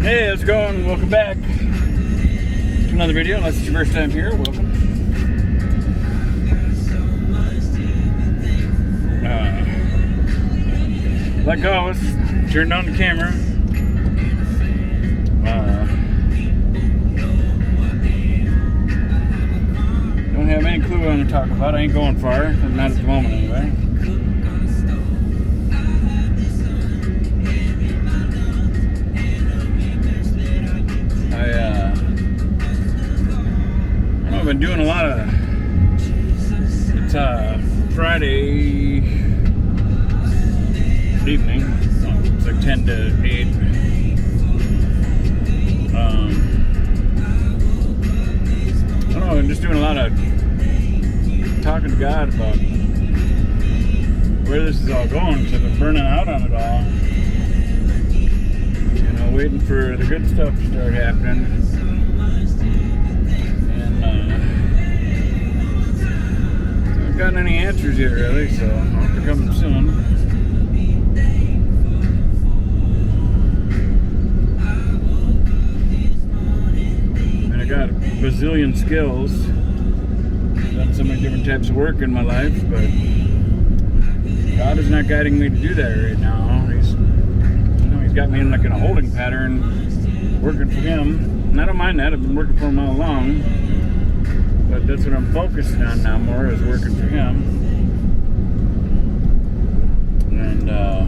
Hey, how's it going? Welcome back to another video. Unless it's your first time here, welcome. Like always, turned on the camera. Don't have any clue what I'm going to talk about. I ain't going far, not at the moment anyway. I've been doing a lot of, it's Friday evening, it's like 10 to 8. I don't know, I'm just doing a lot of talking to God about where this is all going, because I've been burning out on it all. You know, waiting for the good stuff to start happening. Gotten any answers yet, really, so I hope they're coming soon. And I got a bazillion skills. Done so many different types of work in my life, but God is not guiding me to do that right now. He's got me in like in a holding pattern, working for Him. And I don't mind that. I've been working for Him all along. But that's what I'm focusing on now more, is working for Him. And, I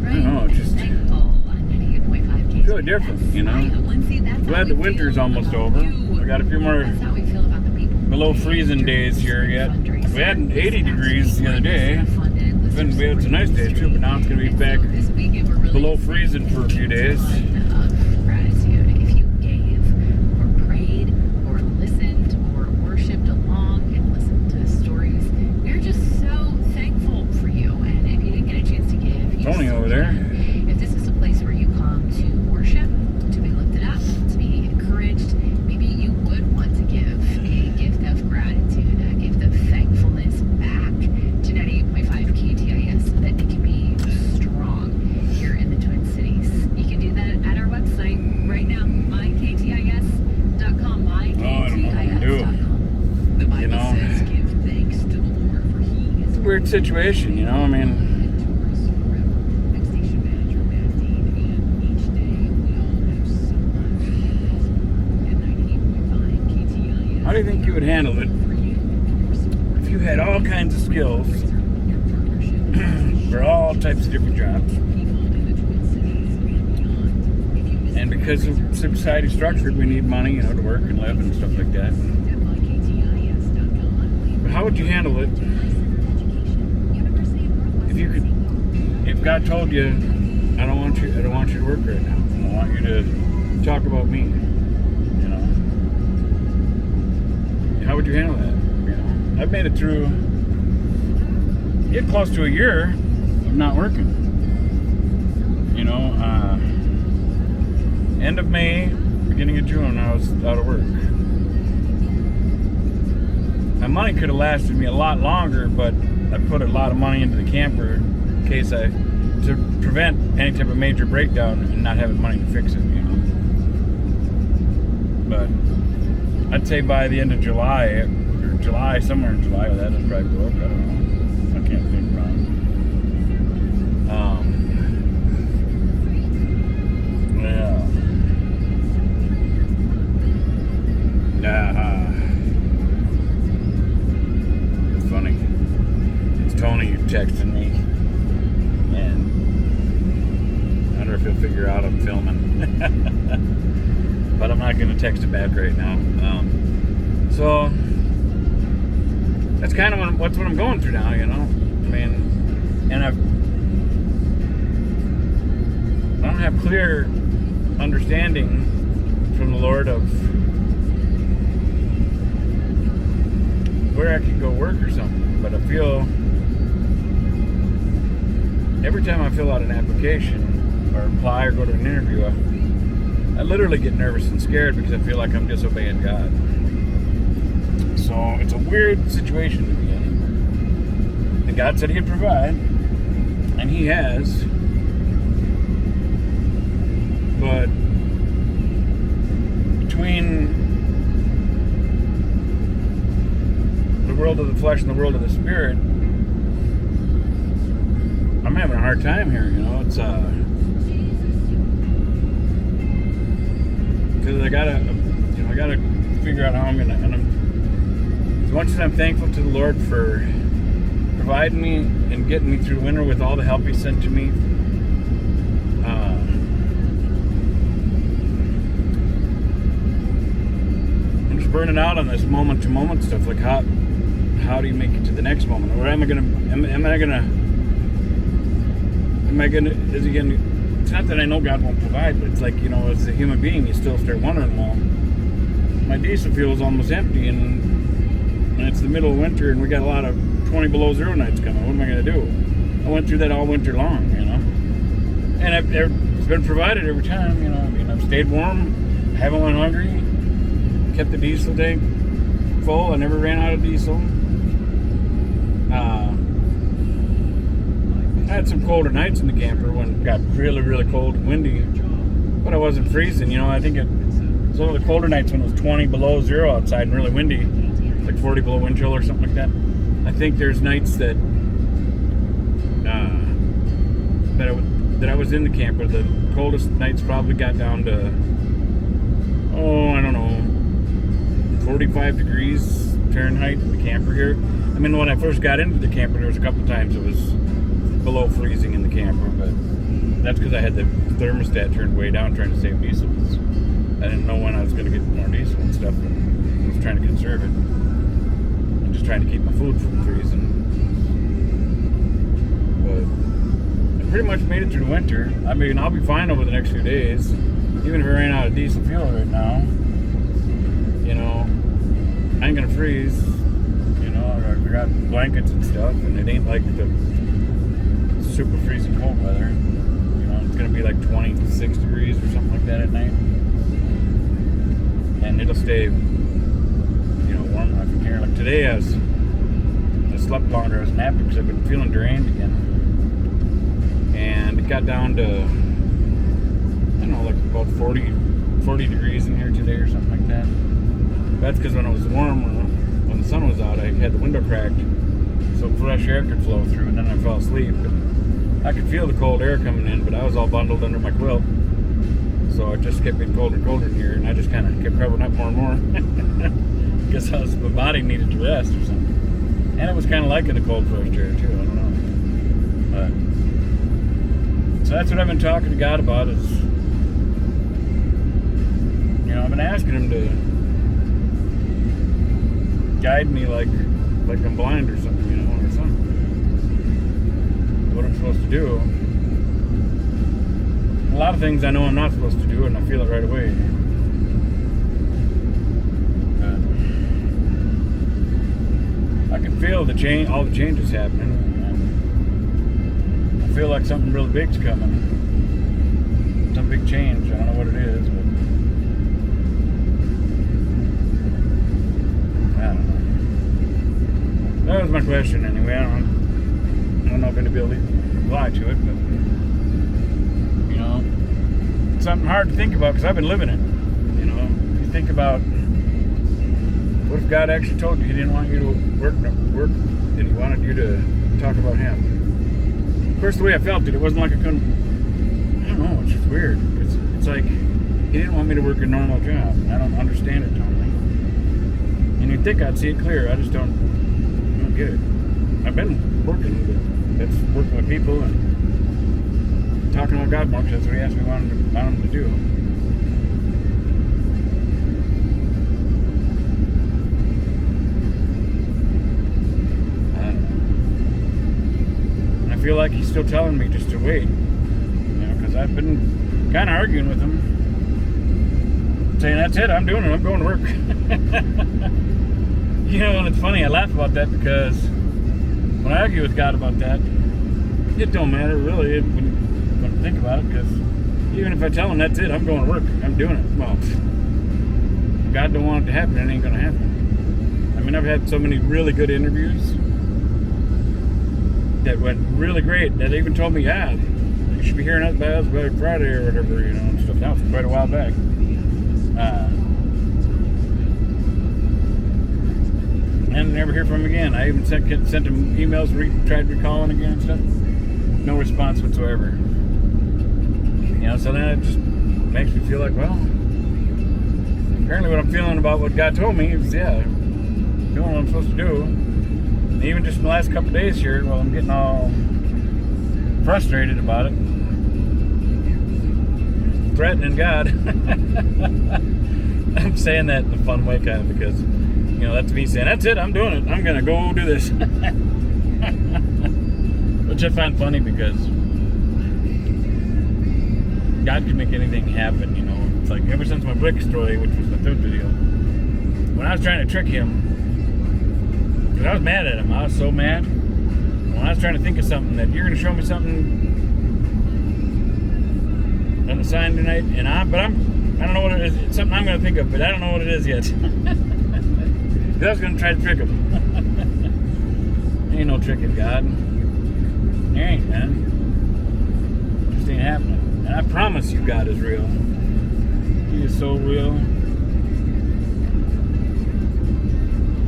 don't know, just really different, you know. Glad the winter's almost over. I got a few more below freezing days here yet. We had 80 degrees the other day. We had some nice days too, but now it's going to be back below freezing for a few days. Tony over there. If this is a place where you come to worship, to be lifted up, to be encouraged, maybe you would want to give a gift of gratitude, a gift of thankfulness back to 98.5 KTIS so that it can be strong here in the Twin Cities. You can do that at our website right now, myktis.com, myktis.com. The Bible says, give thanks to the Lord, for He is. It's a weird situation, you know, I mean. How do you think you would handle it if you had all kinds of skills for all types of different jobs? And because of society structured, we need money, you know, to work and live and stuff like that. But how would you handle it if you could, if God told you, I don't want you to work right now. I want you to talk about me. How would you handle that? You know, I've made it through, get close to a year of not working. You know, end of May, beginning of June, I was out of work. My money could have lasted me a lot longer, but I put a lot of money into the camper in case to prevent any type of major breakdown and not having money to fix it, you know. But I'd say by the end of July, or July, somewhere in July, that'll probably go up. I don't know. I can't think wrong. It's funny. It's Tony texting me, and I wonder if he'll figure out I'm filming. But I'm not going to text it back right now. So that's kind of what I'm going through now, you know. I mean, and I don't have clear understanding from the Lord of where I could go work or something. But I feel every time I fill out an application or apply or go to an interview, I literally get nervous and scared because I feel like I'm disobeying God. So it's a weird situation to be in. And God said He'd provide, and He has. flesh and the world of the spirit, I'm having a hard time here, you know. It's because I gotta figure out how I'm gonna. And as much as I'm thankful to the Lord for providing me and getting me through the winter with all the help He sent to me, I'm just burning out on this moment to moment stuff. Like how do you make it to the next moment? Or is He gonna? It's not that I know God won't provide, but it's like, you know, as a human being, you still start wondering, well, my diesel fuel is almost empty, and it's the middle of winter, and we got a lot of 20 below zero nights coming. What am I going to do? I went through that all winter long, you know, and it's been provided every time, you know. I mean, I've stayed warm, haven't went hungry, kept the diesel tank full. I never ran out of diesel. I had some colder nights in the camper when it got really, really cold and windy, but I wasn't freezing. You know, I think some of the colder nights when it was 20 below zero outside and really windy, like 40 below wind chill or something like that. I think there's nights that I was in the camper. The coldest nights probably got down to, I don't know, 45 degrees Fahrenheit in the camper here. I mean, when I first got into the camper, there was a couple times it was below freezing in the camper, but that's because I had the thermostat turned way down trying to save diesel. I didn't know when I was going to get more diesel and stuff, but I was trying to conserve it. I'm just trying to keep my food from freezing. But I pretty much made it through the winter. I mean, I'll be fine over the next few days. Even if I ran out of diesel fuel right now, you know, I ain't going to freeze. You know, I got blankets and stuff, and it ain't like the super freezing cold weather. You know, it's gonna be like 26 degrees or something like that at night, and it'll stay, you know, warm enough in here. Like today, I slept longer. I was napping because I've been feeling drained again, and it got down to, I don't know, like about 40 degrees in here today or something like that. That's because when it was warm, when the sun was out, I had the window cracked so fresh air could flow through, and then I fell asleep. I could feel the cold air coming in, but I was all bundled under my quilt. So it just kept getting colder and colder in here, and I just kind of kept covering up more and more. Guess my body needed to rest or something. And it was kind of liking the cold, fresh air, too. I don't know. But, so that's what I've been talking to God about is, you know, I've been asking Him to guide me like I'm blind or something, you know, or something. What I'm supposed to do. A lot of things I know I'm not supposed to do, and I feel it right away. I can feel all the changes happening. And I feel like something really big's coming. Some big change. I don't know what it is, but I don't know. That was my question anyway. I don't know if anybody will reply to it, but you know, it's something hard to think about because I've been living it. You know, if you think about what if God actually told you He didn't want you to work, and He wanted you to talk about Him. Of course, the way I felt it wasn't like I couldn't. I don't know. It's just weird. It's like He didn't want me to work a normal job. I don't understand it totally. And you'd think I'd see it clear. I just don't get it. I've been working, but that's working with people and talking about God more, because that's what He asked me want Him to do. And I feel like He's still telling me just to wait, you know, because I've been kind of arguing with Him, saying, that's it, I'm doing it, I'm going to work. You know, and it's funny, I laugh about that because when I argue with God about that, it don't matter really when I think about it, because even if I tell Him that's it, I'm going to work, I'm doing it. Well, God don't want it to happen, it ain't going to happen. I mean, I've had so many really good interviews that went really great, that even told me, yeah, you should be hearing us by Friday or whatever, you know, and stuff. That was quite a while back. And never hear from him again. I even sent him emails, tried recalling again and stuff. No response whatsoever. You know, so then it just makes me feel like, well, apparently what I'm feeling about what God told me is, yeah, doing what I'm supposed to do. And even just in the last couple of days here, well, I'm getting all frustrated about it. Threatening God. I'm saying that in a fun way, kind of, because, you know, that's me saying, that's it, I'm doing it. I'm going to go do this. Which I find funny because God can make anything happen, you know. It's like ever since my brick story, which was the third video, when I was trying to trick him, because I was mad at him. I was so mad. When I was trying to think of something that you're going to show me something on the sign tonight, and I don't know what it is. It's something I'm going to think of, but I don't know what it is yet. I was going to try to trick him. Ain't no tricking God. There ain't, man. Just ain't happening. And I promise you, God is real. He is so real.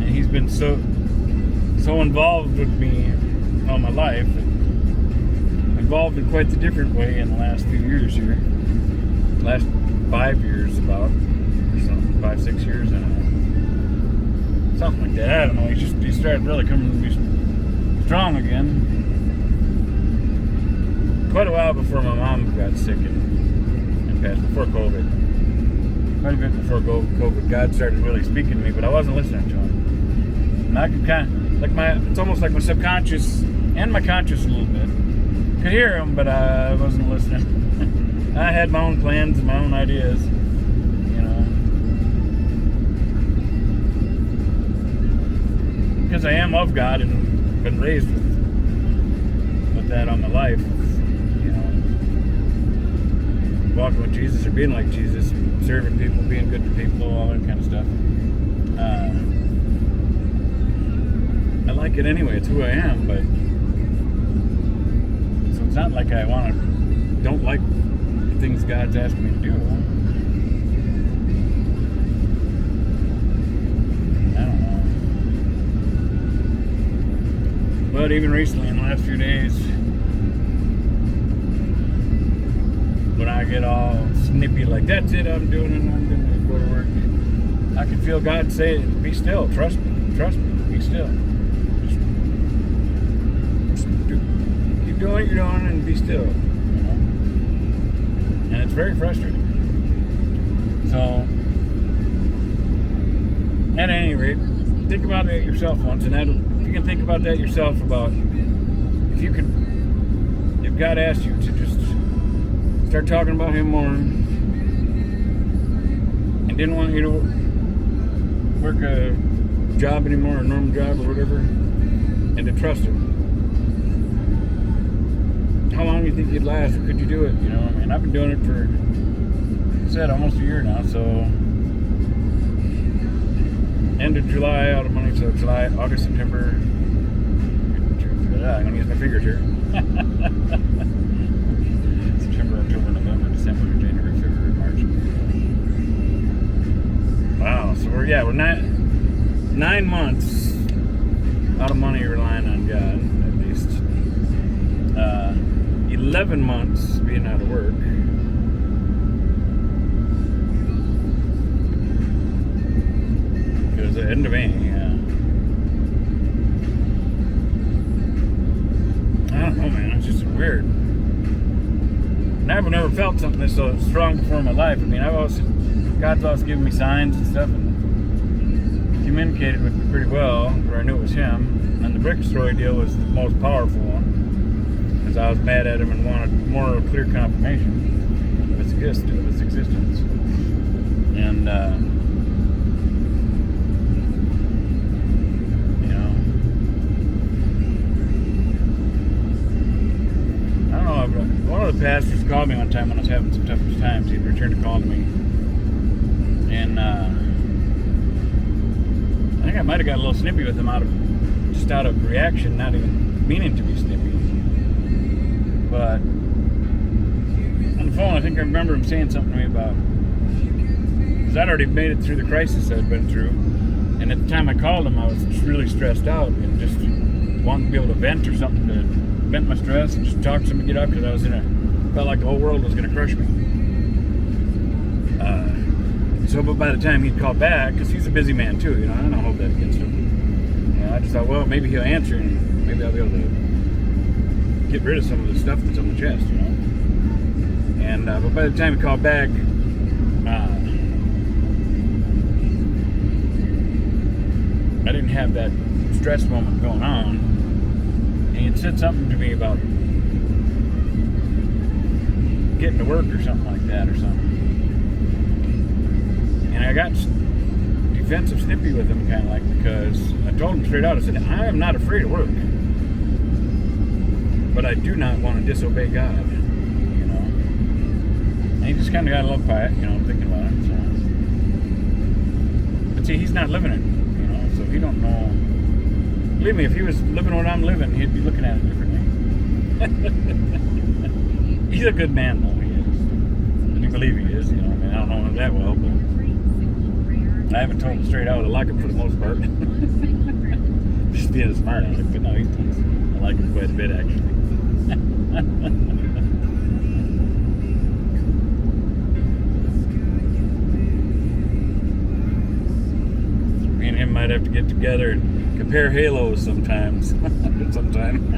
And He's been so involved with me all my life. And involved in quite the different way in the last few years here. Last 5 years about. Or something, 5, 6 years, I don't know. Something like that. I don't know. He started really coming to be strong again. Quite a while before my mom got sick and passed, before COVID. Quite a bit before COVID, God started really speaking to me, but I wasn't listening to Him. And I could kind of, like it's almost like my subconscious and my conscious a little bit could hear Him, but I wasn't listening. I had my own plans and my own ideas, you know. Because I am of God and been raised with that on my life. Walking with Jesus or being like Jesus, serving people, being good to people, all that kind of stuff. I like it anyway. It's who I am, but so it's not like I don't like the things God's asked me to do. I don't know. But even recently, in the last few days, when I get all snippy, like, that's it, I'm doing it, I'm going to go to work, I can feel God say, be still, trust me, be still. Just keep doing what you're doing and be still, you know? And it's very frustrating. So, at any rate, think about it yourself once, and if you can think about that yourself, about if God asked you to just start talking about Him more and didn't want you to work a job anymore, a normal job or whatever, and to trust Him. How long do you think you'd last, or could you do it? You know, I mean, I've been doing it for, like I said, almost a year now, so end of July, out of money, so July, August, September, I'm going to use my fingers here. October, November, December, January, February, March. Wow, so we're 9 months out of money relying on God, at least. 11 months being out of work. Because the end of May, I don't know, man, it's just weird. And I've never felt something that's so strong before in my life. I mean, God's always given me signs and stuff, and communicated with me pretty well, where I knew it was Him. And the brick story deal was the most powerful one, because I was mad at Him and wanted more clear confirmation of His existence. And, you know, I don't know, one of the pastors called me one time when I was having some tough times. He'd returned a call to me. And I think I might have got a little snippy with him out of reaction, not even meaning to be snippy. But on the phone, I think I remember him saying something to me about, because I'd already made it through the crisis I'd been through, And at the time I called him, I was just really stressed out and just wanting to be able to vent or something, to vent my stress and just talk to somebody, get up, because I was felt like the whole world was going to crush me. But by the time he'd call back, because he's a busy man too, I don't hold that against him. I just thought, well, maybe he'll answer and maybe I'll be able to get rid of some of the stuff that's on the chest, And but by the time he called back, I didn't have that stress moment going on. And he had said something to me about getting to work or something like that or something. And I got defensive snippy with him, kind of like, because I told him straight out, I said, I am not afraid of work, but I do not want to disobey God, And he just kind of got a little quiet, thinking about it. So. But see, he's not living it, so he don't know. Believe me, if he was living what I'm living, he'd be looking at it differently. He's a good man, though, he is. And I believe he is, I don't know him that well, but I haven't told him straight out. I like him for the most part. Just being smart on it, but no, I like him quite a bit, actually. Me and him might have to get together and compare halos sometimes. Sometime.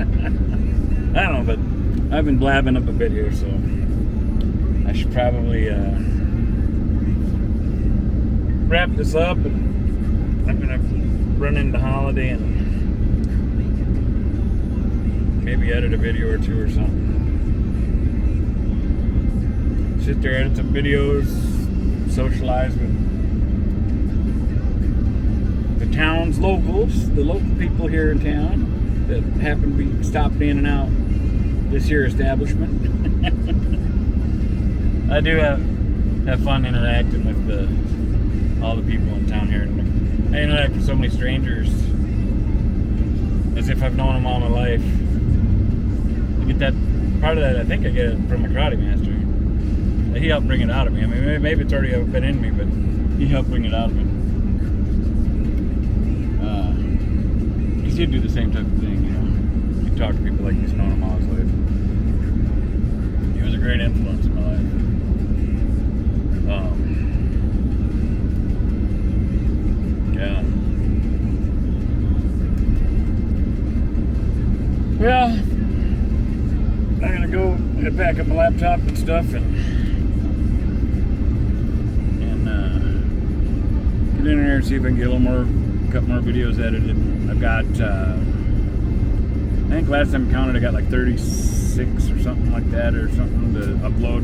I don't know, but I've been blabbing up a bit here, so I should probably wrap this up, and I'm gonna run into Holiday and maybe edit a video or two or something. Sit there, edit some videos, socialize with the town's locals, the local people here in town that happen to be stopping in and out this here establishment. I do have fun interacting with all the people in town here. I interact with so many strangers as if I've known them all my life. I get that part of that. I think I get it from my karate master. He helped bring it out of me. I mean, maybe it's already been in me, but he helped bring it out of me. Because he'd do the same type of thing, He'd talk to people like he's known them all his life. He was a great influence in my life. Yeah. Well, I'm gonna go pack up my laptop and stuff and get in there and see if I can get a couple more videos edited. I've got, I think last time I counted, I got like 36 or something like that, or something to upload.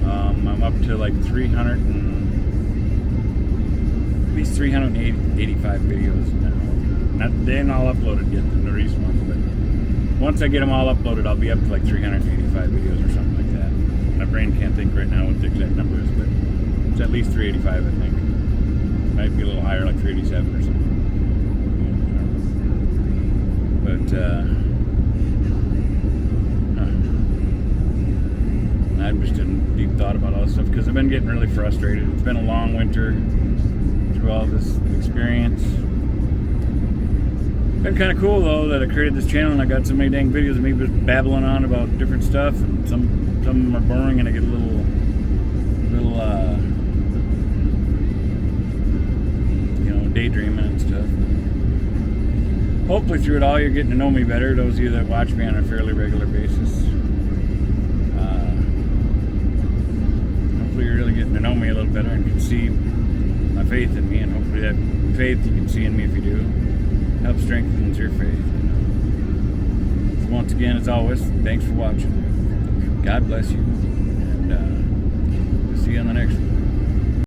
I'm up to like 385 videos now. They ain't all uploaded yet, the recent ones, but once I get them all uploaded, I'll be up to like 385 videos or something like that. My brain can't think right now what the exact number is, but it's at least 385, I think. Might be a little higher, like 387 or something. But I'm just in deep thought about all this stuff because I've been getting really frustrated. It's been a long winter through all this experience. Been kind of cool though that I created this channel and I got so many dang videos of me just babbling on about different stuff, and some of them are boring and I get a little daydreaming and stuff. Hopefully through it all you're getting to know me better, those of you that watch me on a fairly regular basis. Hopefully you're really getting to know me a little better and can see my faith in me, and hopefully that faith you can see in me, if you do, help strengthens your faith. So once again, as always, thanks for watching. God bless you, and we'll see you on the next one.